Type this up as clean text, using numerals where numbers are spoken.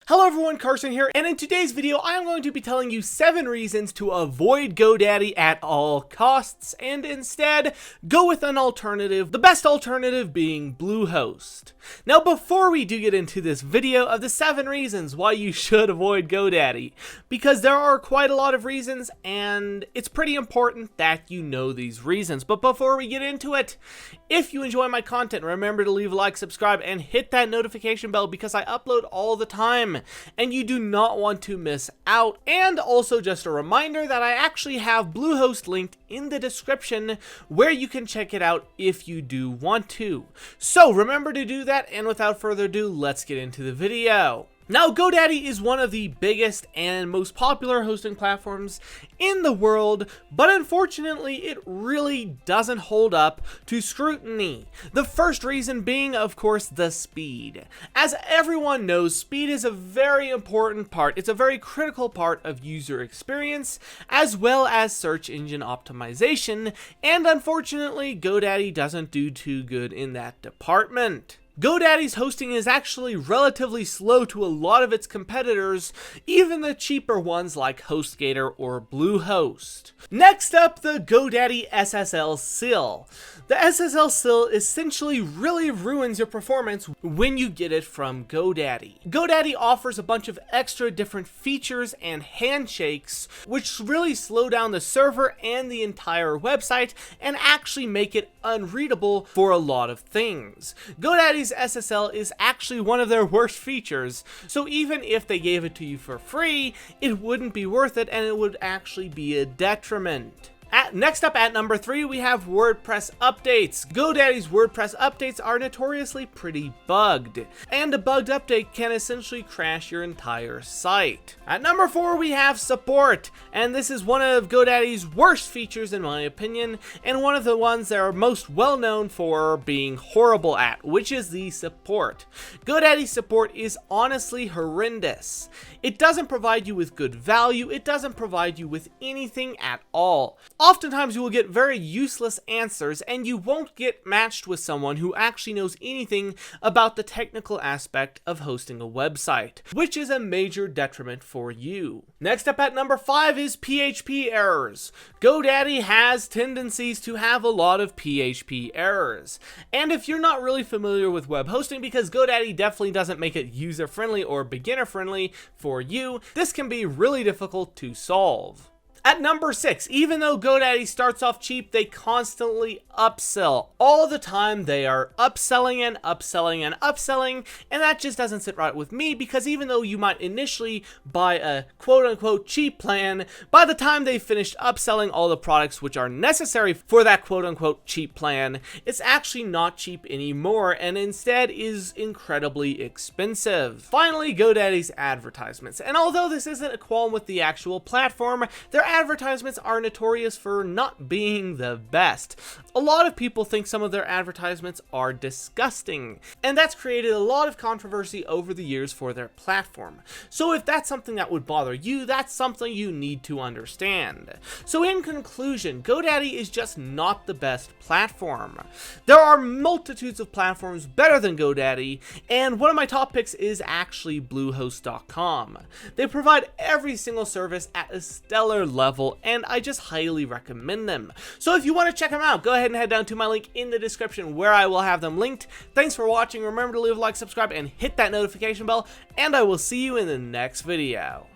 Hello everyone, Carson here, and in today's video I am going to be telling you 7 reasons to avoid GoDaddy at all costs and instead go with an alternative, the best alternative being Bluehost. Now before we do get into this video of the 7 reasons why you should avoid GoDaddy, because there are quite a lot of reasons and it's pretty important that you know these reasons. But before we get into it, if you enjoy my content, remember to leave a like, subscribe, and hit that notification bell because I upload all the time and you do not want to miss out. And also just a reminder that I actually have Bluehost linked in the description where you can check it out if you do want to. So remember to do that, and without further ado, let's get into the video. Now, GoDaddy is one of the biggest and most popular hosting platforms in the world, but unfortunately, it really doesn't hold up to scrutiny. The first reason being, of course, the speed. As everyone knows, speed is a very important part. It's a very critical part of user experience, as well as search engine optimization, and unfortunately, GoDaddy doesn't do too good in that department. GoDaddy's hosting is actually relatively slow to a lot of its competitors, even the cheaper ones like HostGator or Bluehost. Next up, the GoDaddy SSL SIL. The SSL SIL essentially really ruins your performance when you get it from GoDaddy. GoDaddy offers a bunch of extra different features and handshakes, which really slow down the server and the entire website and actually make it unreadable for a lot of things. GoDaddy's SSL is actually one of their worst features, so even if they gave it to you for free, it wouldn't be worth it and it would actually be a detriment. Next up at number 3, we have WordPress updates. GoDaddy's WordPress updates are notoriously pretty bugged, and a bugged update can essentially crash your entire site. At number 4, we have support, and this is one of GoDaddy's worst features in my opinion, and one of the ones that are most well known for being horrible at, which is the support. GoDaddy's support is honestly horrendous. It doesn't provide you with good value, it doesn't provide you with anything at all. Oftentimes you will get very useless answers and you won't get matched with someone who actually knows anything about the technical aspect of hosting a website, which is a major detriment for you. Next up at number 5 is PHP errors. GoDaddy has tendencies to have a lot of PHP errors. And if you're not really familiar with web hosting, because GoDaddy definitely doesn't make it user-friendly or beginner-friendly for you, this can be really difficult to solve. At number 6, even though GoDaddy starts off cheap, they constantly upsell. All the time they are upselling and upselling and upselling, and that just doesn't sit right with me because even though you might initially buy a quote-unquote cheap plan, by the time they've finished upselling all the products which are necessary for that quote-unquote cheap plan, it's actually not cheap anymore and instead is incredibly expensive. Finally, GoDaddy's advertisements. And although this isn't a qualm with the actual platform, their advertisements are notorious for not being the best. A lot of people think some of their advertisements are disgusting, and that's created a lot of controversy over the years for their platform. So if that's something that would bother you, that's something you need to understand. So in conclusion, GoDaddy is just not the best platform. There are multitudes of platforms better than GoDaddy, and one of my top picks is actually Bluehost.com. They provide every single service at a stellar level, and I just highly recommend them. So if you want to check them out, go ahead and head down to my link in the description where I will have them linked. Thanks for watching. Remember to leave a like, subscribe, and hit that notification bell, and I will see you in the next video.